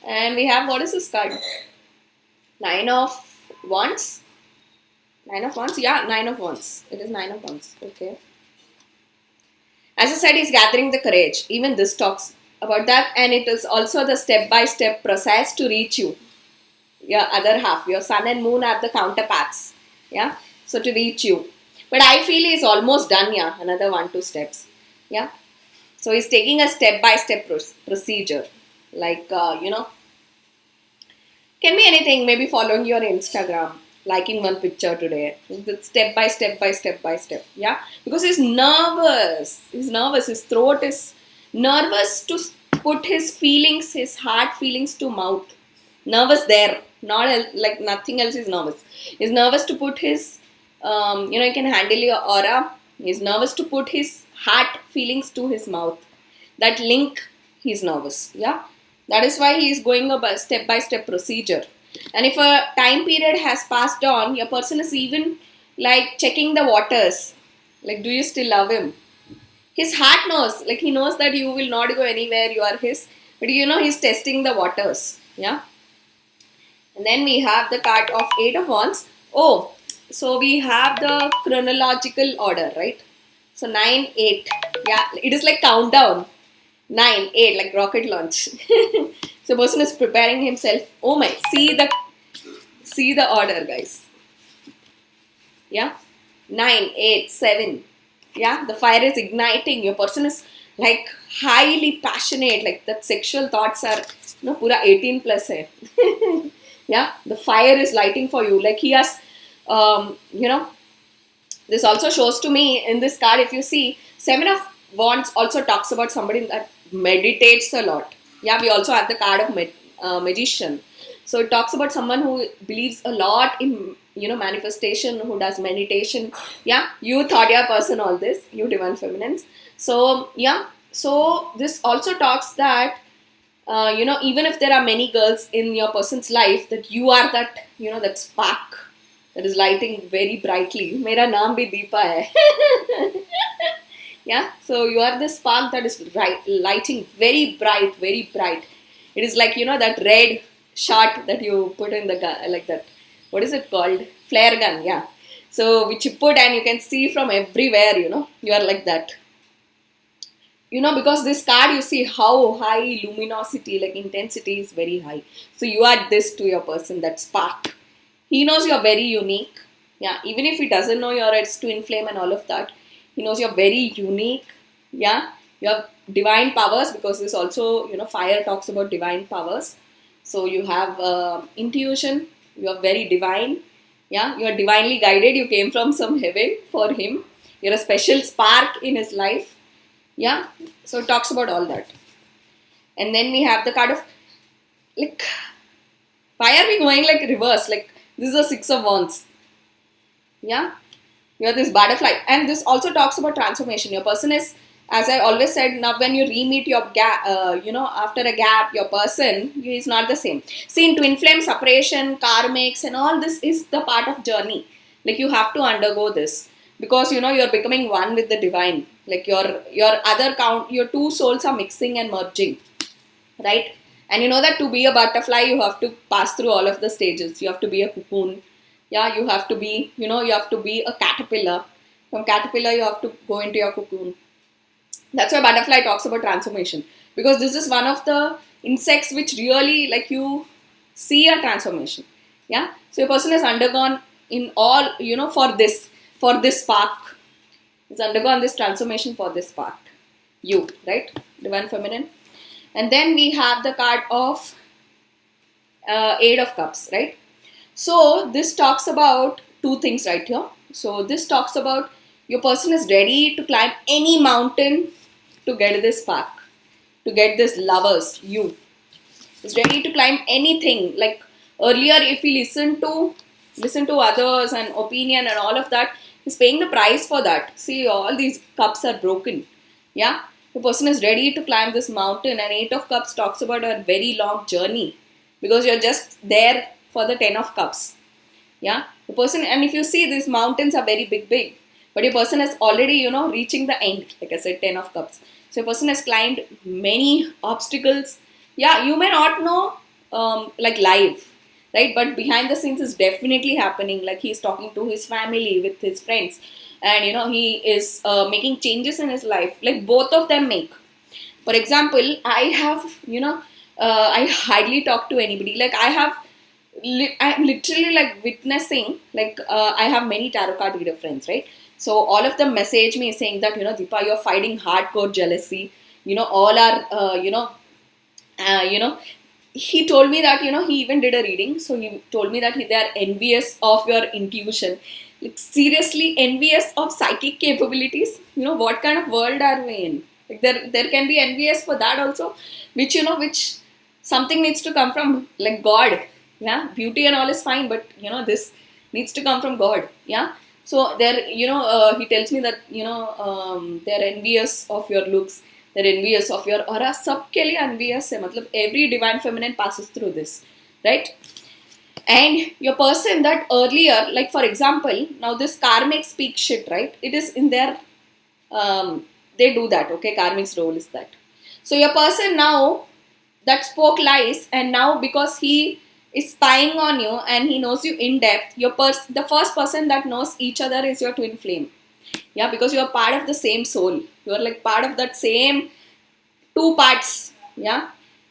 And we have, what is this card? 9 of Wands. 9 of Wands? Yeah, 9 of Wands. It is 9 of Wands. Okay. As I said, he's gathering the courage. Even this talks about that. And it is also the step-by-step process to reach you. Your other half. Your Sun and Moon are the counterparts. Yeah. So to reach you. But I feel he's almost done. Yeah. Another 1-2 steps. Yeah. So he's taking a step-by-step procedure. Like, can be anything. Maybe following your Instagram. Liking one picture today. Step by step by step by step. Yeah. Because he's nervous. He's nervous. His throat is nervous to put his feelings, his heart feelings to mouth. Nervous there. Not like nothing else is nervous. He's nervous to put his, he can handle your aura. He's nervous to put his heart feelings to his mouth. That link, he's nervous. Yeah. That is why he is going a step by step procedure. And if a time period has passed on, your person is even like checking the waters. Like, do you still love him? His heart knows, like he knows that you will not go anywhere, you are his, but he's testing the waters. Yeah. And then we have the card of 8 of Wands. Oh, so we have the chronological order, right? So 9, 8. Yeah, it is like countdown. 9, 8, like rocket launch. So person is preparing himself. Oh my, see the order, guys. Yeah. 9, 8, 7. Yeah, the fire is igniting. Your person is like highly passionate. Like that sexual thoughts are, pura 18 plus hai. Yeah, the fire is lighting for you. Like he has, this also shows to me in this card, if you see, 7 of Wands also talks about somebody that meditates a lot. Yeah, we also have the card of magician. So it talks about someone who believes a lot in, manifestation, who does meditation. Yeah, you thought your person all this, you divine feminines. So, yeah, so this also talks that, even if there are many girls in your person's life, that you are that, that spark that is lighting very brightly. Mera naam bhi Deepa hai. Yeah, so you are the spark that is lighting very bright, very bright. It is like, that red shot that you put in the gun, like that. What is it called? Flare gun, yeah. So, which you put and you can see from everywhere, you are like that. Because this card, you see how high luminosity, like intensity is very high. So, you are this to your person, that spark. He knows you're very unique. Yeah, even if he doesn't know you're its twin flame and all of that, he knows you're very unique. Yeah, you have divine powers, because this also, fire talks about divine powers. So you have intuition, you are very divine. Yeah, you are divinely guided. You came from some heaven for him. You're a special spark in his life. Yeah, so it talks about all that. And then we have the card of, like, why are we going like reverse? Like, this is a 6 of Wands. Yeah, you have this butterfly. And this also talks about transformation. Your person is, as I always said, now when you re-meet your gap, after a gap, your person is not the same. See, in twin flame separation, karmics, and all this is the part of journey. Like you have to undergo this, because you're becoming one with the divine. Like your other count, your two souls are mixing and merging, right? And you know that to be a butterfly, you have to pass through all of the stages. You have to be a cocoon. Yeah, you have to be, you have to be a caterpillar. From caterpillar, you have to go into your cocoon. That's why butterfly talks about transformation, because this is one of the insects which really, like, you see a transformation. Yeah, so your person has undergone in all, for this spark. It's undergone this transformation for this spark. You, right? Divine feminine. And then we have the card of 8 of Cups, right? So this talks about two things right here. So this talks about your person is ready to climb any mountain to get this spark, to get this lovers, you. Is ready to climb anything. Like earlier, if we listen to others and opinion and all of that, he's paying the price for that. See, all these cups are broken. Yeah, the person is ready to climb this mountain, and 8 of Cups talks about a very long journey, because you're just there for the 10 of Cups. Yeah, the person, and if you see, these mountains are very big, but your person is already, reaching the end. Like I said, 10 of Cups. So a person has climbed many obstacles. Yeah, you may not know like live, right? But behind the scenes is definitely happening. Like he's talking to his family, with his friends, and he is making changes in his life. Like both of them make. For example, I have, I hardly talk to anybody. Like I'm literally like witnessing, like I have many tarot card reader friends, right? So all of them message me saying that, Deepa, you're fighting hardcore jealousy. All are, he told me that, he even did a reading. So he told me that they are envious of your intuition. Like seriously envious of psychic capabilities. What kind of world are we in? Like there can be envious for that also, which, which something needs to come from like God. Yeah, beauty and all is fine, but this needs to come from God. Yeah. So there, he tells me that, they're envious of your looks, they're envious of your aura. Sabke liye envious hai. Matlab every divine feminine passes through this, right? And your person that earlier, like for example, now this karmic speak shit, right? It is in their, they do that, okay? Karmic's role is that. So your person now that spoke lies, and now because he is spying on you and he knows you in depth, the first person that knows each other is your twin flame. Yeah, because you are part of the same soul. You are like part of that same two parts, yeah,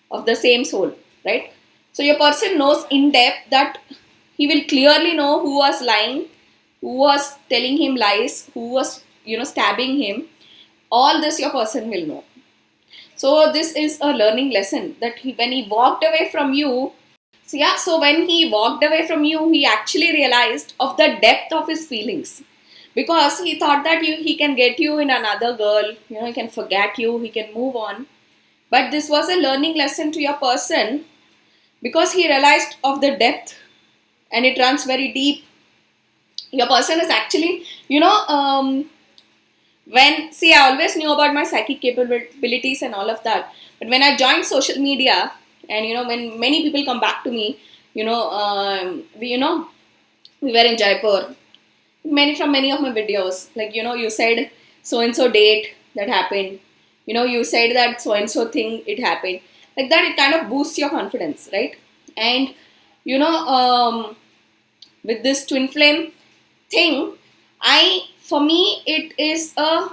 of the same soul, right? So your person knows in depth that he will clearly know who was lying, who was telling him lies, who was, stabbing him. All this your person will know. So this is a learning lesson that when he walked away from you, so when he walked away from you, he actually realized of the depth of his feelings, because he thought that he can get you in another girl, he can forget you, he can move on. But this was a learning lesson to your person, because he realized of the depth, and it runs very deep. Your person is actually, I always knew about my psychic capabilities and all of that. But when I joined social media, and when many people come back to me, we were in Jaipur. Many of my videos, like, you said so and so date that happened. You said that so and so thing, it happened. Like that, it kind of boosts your confidence, right? And, with this twin flame thing, for me, it is an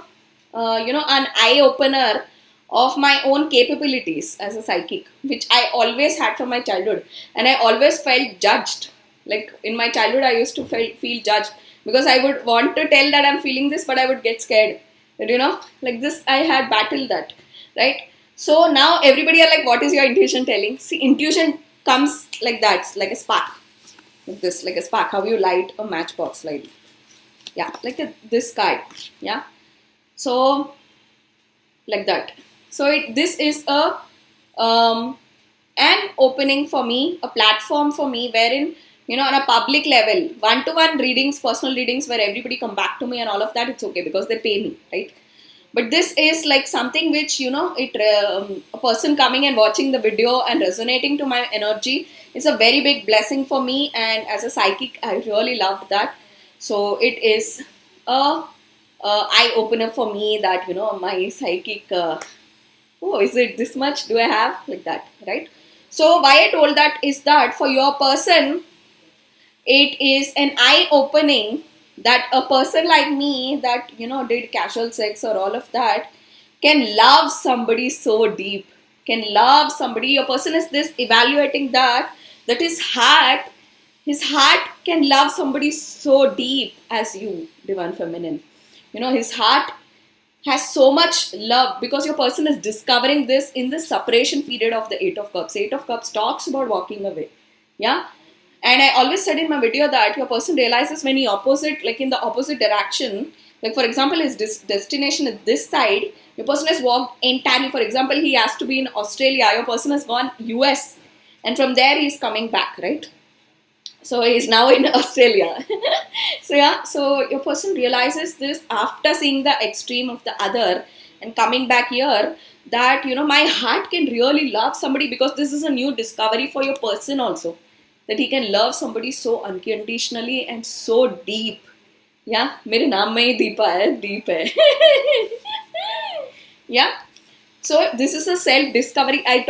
eye opener of my own capabilities as a psychic, which I always had from my childhood. And I always felt judged. Like in my childhood, I used to feel judged, because I would want to tell that I'm feeling this, but I would get scared. Like this, I had battled that, right? So now everybody are like, what is your intuition telling? See, intuition comes like that, it's like a spark. Like this, like a spark, how you light a matchbox light. Yeah, like this card. Yeah. So, like that. So this is an opening for me, a platform for me, wherein, on a public level, one-to-one readings, personal readings, where everybody come back to me and all of that, it's okay because they pay me, right? But this is like something which, a person coming and watching the video and resonating to my energy is a very big blessing for me. And as a psychic, I really loved that. So it is a eye opener for me that, my psychic, is it this much do I have, like that, right? So why I told that is that for your person, it is an eye opening that a person like me that, did casual sex or all of that can love somebody so deep, can love somebody. Your person is this evaluating that his heart can love somebody so deep as you, Divine Feminine. His heart has so much love, because your person is discovering this in the separation period of the Eight of Cups. Eight of Cups talks about walking away. Yeah. And I always said in my video that your person realizes when he in the opposite direction, like for example, his destination is this side, your person has walked entirely. For example, he has to be in Australia, your person has gone US, and from there he is coming back, right? So he's now in Australia. So your person realizes this after seeing the extreme of the other and coming back here, that, my heart can really love somebody, because this is a new discovery for your person also, that he can love somebody so unconditionally and so deep. Yeah, मेरे नाम में ही Deepa है, deep है. Yeah. So this is a self-discovery. I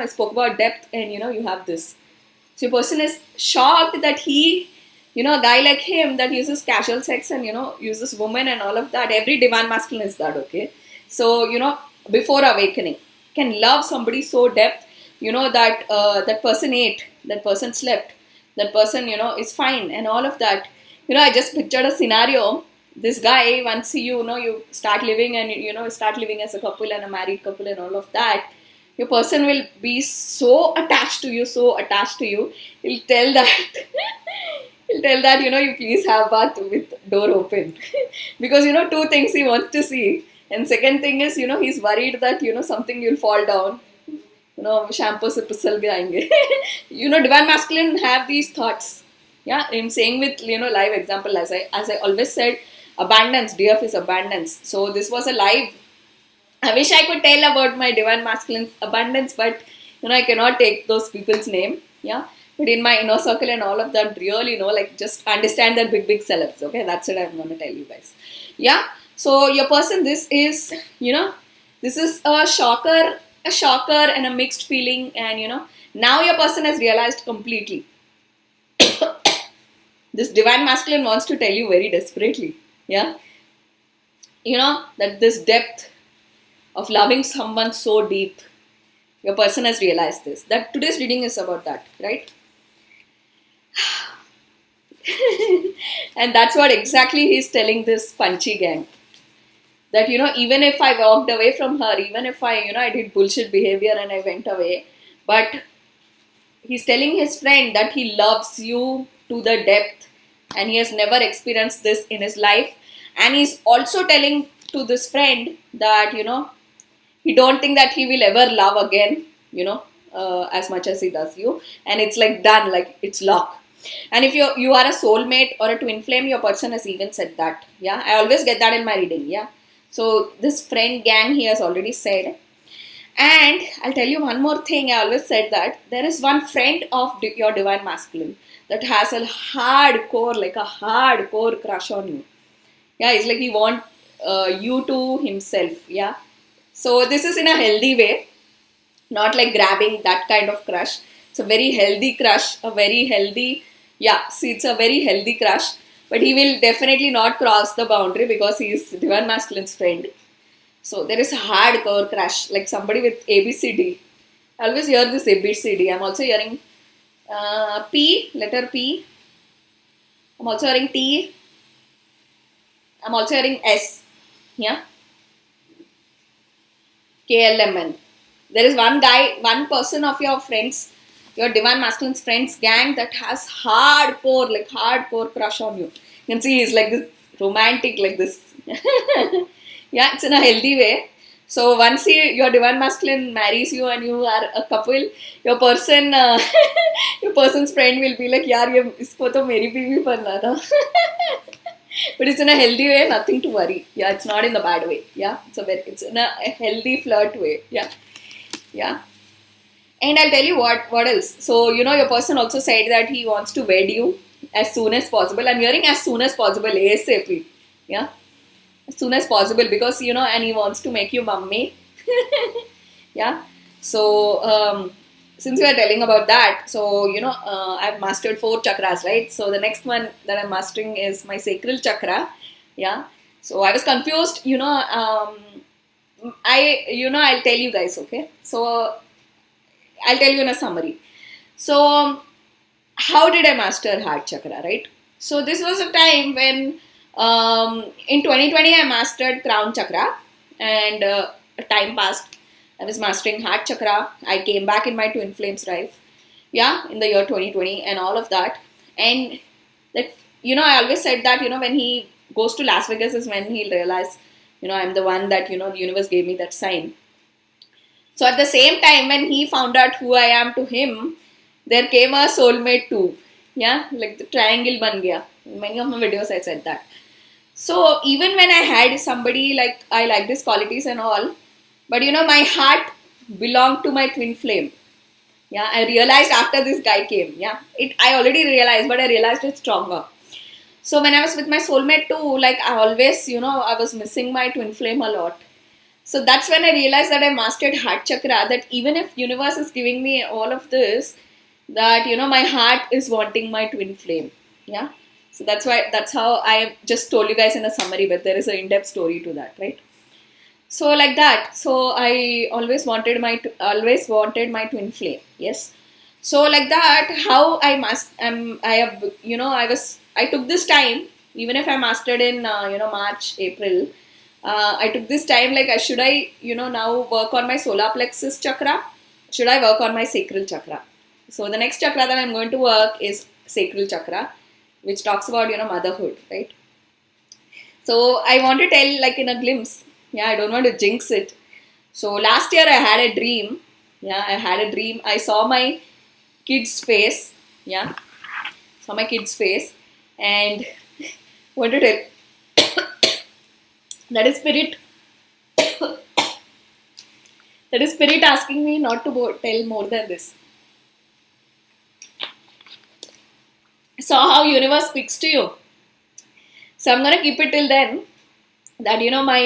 spoke about depth, and, you have this. So your person is shocked that he, a guy like him that uses casual sex and, uses women and all of that. Every divine masculine is that, okay? So, before awakening, can love somebody so depth, that that person ate, that person slept, that person, is fine and all of that. I just pictured a scenario. This guy, once you start living and, start living as a couple and a married couple and all of that, your person will be so attached to you. He'll tell that, you please have bath with door open. Because, two things he wants to see. And second thing is, he's worried that, something you'll fall down. Shampoo se pisal bhi aayenge. Divine masculine have these thoughts. Yeah, in saying with, live example, as I always said, abundance, DF is abundance. So this was a live. I wish I could tell about my divine masculine's abundance, but, I cannot take those people's name. Yeah. but in my inner circle and all of that, really, like just understand that big celebs. Okay, that's what I'm gonna tell you guys. Yeah. So your person, this is, this is a shocker and a mixed feeling, and now your person has realized completely. This divine masculine wants to tell you very desperately, yeah, that this depth of loving someone so deep, your person has realized this. That today's reading is about that, right? And that's what exactly he's telling this punchy gang. That, even if I walked away from her, even if I did bullshit behavior and I went away, but he's telling his friend that he loves you to the depth and he has never experienced this in his life. And he's also telling to this friend that, he don't think that he will ever love again, as much as he does you. And it's like done, like it's lock. And if you are a soulmate or a twin flame, your person has even said that. Yeah, I always get that in my reading. Yeah. So this friend gang, he has already said. And I'll tell you one more thing. I always said that there is one friend of your divine masculine that has a hardcore crush on you. Yeah, it's like he wants you to himself. Yeah. So this is in a healthy way, not like grabbing, that kind of crush. It's a very healthy crush, it's a very healthy crush. But he will definitely not cross the boundary because he is divine masculine's friend. So there is a hardcore crush, like somebody with ABCD. I always hear this ABCD. I'm also hearing P, letter P. I'm also hearing T. I'm also hearing S. Yeah. KLMN. There is one person of your friends, your divine masculine's friends gang that has hardcore crush on you. You can see he's like this romantic, like this. Yeah, it's in a healthy way. So once your divine masculine marries you and you are a couple, your person, your person's friend will be like, "Yaar, isko to meri bhi banna tha." But it's in a healthy way, nothing to worry. Yeah, it's not in the bad way. Yeah, it's in a healthy flirt way. Yeah, yeah. And I'll tell you what else. So, your person also said that he wants to wed you as soon as possible. I'm hearing as soon as possible, ASAP. Yeah, as soon as possible because, and he wants to make you mummy. Yeah. So, since we are telling about that, so, I've mastered 4 chakras, right? So, the next one that I'm mastering is my sacral chakra. Yeah. So, I was confused, I'll tell you guys, okay? So, I'll tell you in a summary. So, how did I master heart chakra, right? So, this was a time when in 2020 I mastered crown chakra and a time passed. I was mastering heart chakra. I came back in my twin flames life. Yeah, in the year 2020 and all of that. And that, I always said that, when he goes to Las Vegas is when he'll realize, I'm the one that, the universe gave me that sign. So at the same time, when he found out who I am to him, there came a soulmate too. Yeah, like the triangle ban gaya. In many of my videos I said that. So even when I had somebody like I like his qualities and all, but my heart belonged to my twin flame. Yeah, I realized after this guy came. Yeah, I already realized, but I realized it stronger. So when I was with my soulmate too, like I always, I was missing my twin flame a lot. So that's when I realized that I mastered heart chakra, that even if universe is giving me all of this, that, my heart is wanting my twin flame. Yeah. So that's how I just told you guys in a summary, but there is an in-depth story to that, right? So like that. So I always wanted my twin flame. Yes. So like that, how I took this time, even if I mastered in, March, April, I took this time, like, should I, now work on my solar plexus chakra? Should I work on my sacral chakra? So the next chakra that I'm going to work is sacral chakra, which talks about, motherhood, right? So I want to tell, like, in a glimpse. Yeah, I don't want to jinx it. So last year I had a dream. Yeah, I had a dream. I saw my kid's face. Yeah, saw my kid's face. And want to tell that is spirit. That is spirit asking me not to tell more than this. saw how universe speaks to you. So I'm gonna keep it till then. That my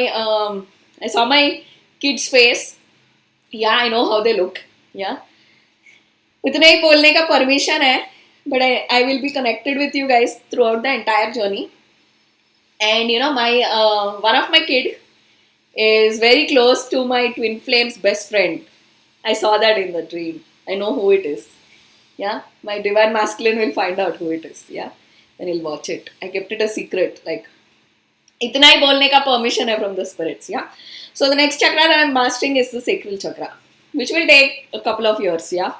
I saw my kid's face. Yeah, I know how they look. Yeah, इतना ही बोलने का permission है. But I will be connected with you guys throughout the entire journey. And my one of my kid is very close to my Twinflames best friend. I saw that in the dream. I know who it is. Yeah, my divine masculine will find out who it is. Yeah, and he'll watch it. I kept it a secret. Like, itna hi bolne ka permission hai from the spirits. Yeah. So the next chakra that I'm mastering is the Sacral Chakra, which will take a couple of years. Yeah.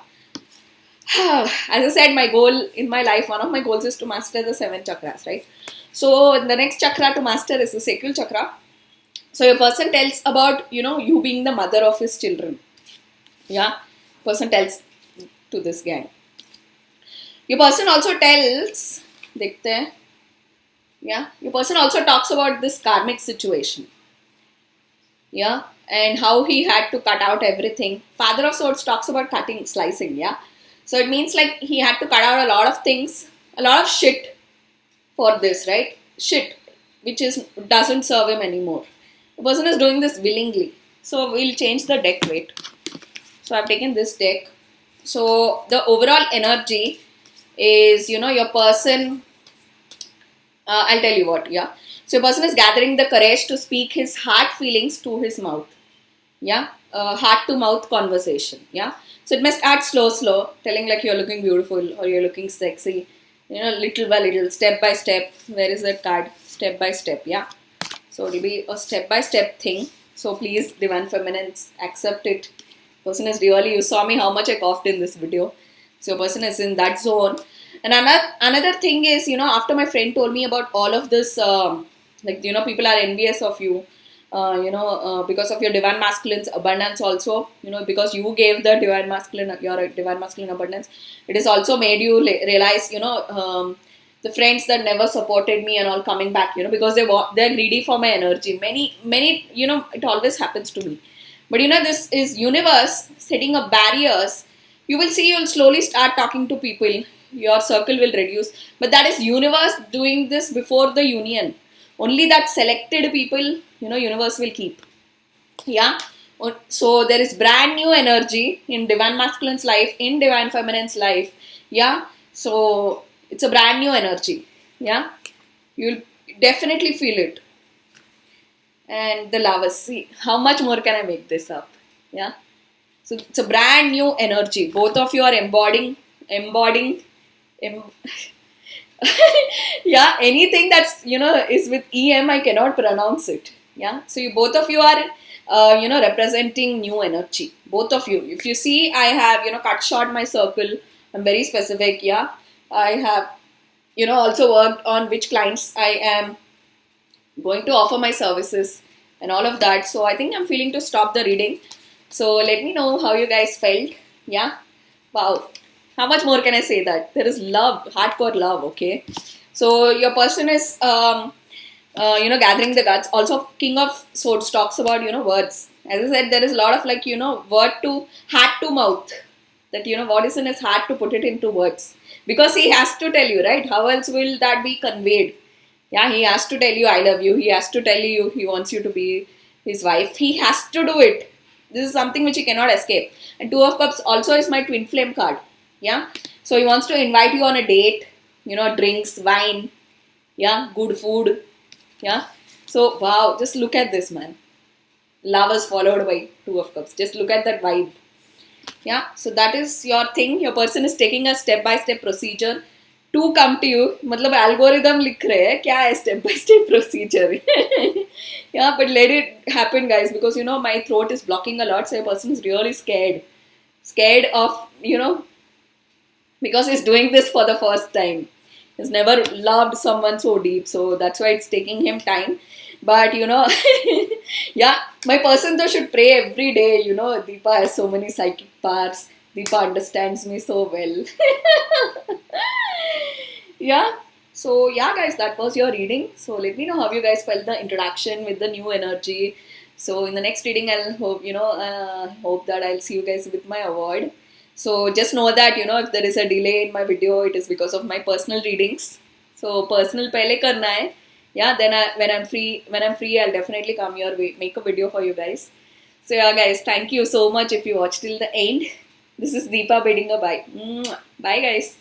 As I said, my goal in my life, one of my goals is to master the 7 chakras, right? So the next chakra to master is the Sacral Chakra. So your person tells about, you being the mother of his children. Yeah. Person tells to this gang. Your person also tells, dekhte hain. Yeah. Your person also talks about this karmic situation. Yeah. And how he had to cut out everything. Father of Swords talks about cutting, slicing. Yeah. So it means like he had to cut out a lot of things, a lot of shit for this, right? Shit, which doesn't serve him anymore. The person is doing this willingly. So we'll change the deck, wait. So I've taken this deck. So the overall energy is, your person, I'll tell you what, yeah. So your person is gathering the courage to speak his heart feelings to his mouth. Yeah, heart to mouth conversation. Yeah. So it must start slow, telling like you're looking beautiful or you're looking sexy, little by little, step by step. Where is that card? Step by step, yeah. So it will be a step by step thing. So please, Divine Feminines, accept it. Person is really, you saw me how much I coughed in this video. So your person is in that zone. And another thing is, after my friend told me about all of this, people are envious of you. Because of your divine masculine's abundance also, because you gave the divine masculine, your divine masculine abundance, it has also made you realize, the friends that never supported me and all coming back, because they're greedy for my energy. Many, it always happens to me. But this is universe setting up barriers. You will see, you'll slowly start talking to people. Your circle will reduce. But that is universe doing this before the union. Only that selected people, universe will keep. Yeah. So there is brand new energy in divine masculine's life, in divine feminine's life. Yeah. So it's a brand new energy. Yeah. You'll definitely feel it. And the lovers. See, how much more can I make this up? Yeah. So it's a brand new energy. Both of you are embodying. Yeah, anything that's is with EM, I cannot pronounce it. Yeah, so both of you are representing new energy. Both of you. If you see, I have cut short my circle. I'm very specific. Yeah, I have also worked on which clients I am going to offer my services and all of that. So I think I'm feeling to stop the reading. So let me know how you guys felt. Yeah, wow. How much more can I say that? There is love, hardcore love, okay? So your person is, gathering the guts. Also, King of Swords talks about, words. As I said, there is a lot of word to, heart to mouth. That, what is in his heart to put it into words. Because he has to tell you, right? How else will that be conveyed? Yeah, he has to tell you, I love you. He has to tell you, he wants you to be his wife. He has to do it. This is something which he cannot escape. And Two of Cups also is my twin flame card. Yeah, so he wants to invite you on a date, drinks, wine, yeah, good food, yeah. So, wow, just look at this, man. Lovers followed by Two of Cups. Just look at that vibe. Yeah, so that is your thing. Your person is taking a step-by-step procedure to come to you. मतलब algorithm लिख रहे हैं, क्या है step-by-step procedure? Yeah, but let it happen, guys, because, my throat is blocking a lot, so your person is really scared. Scared of, because he's doing this for the first time. He's never loved someone so deep. So that's why it's taking him time. But, yeah, my person though should pray every day. Deepa has so many psychic powers. Deepa understands me so well. Yeah. So, yeah, guys, that was your reading. So let me know how you guys felt the introduction with the new energy. So in the next reading, I'll hope, hope that I'll see you guys with my award. So just know that, you know, if there is a delay in my video, it is because of my personal readings. So personal pehle karna hai. Yeah, then when I'm free, I'll definitely come your way, make a video for you guys. So yeah, guys, thank you so much if you watched till the end. This is Deepa bidding a bye. Bye, guys.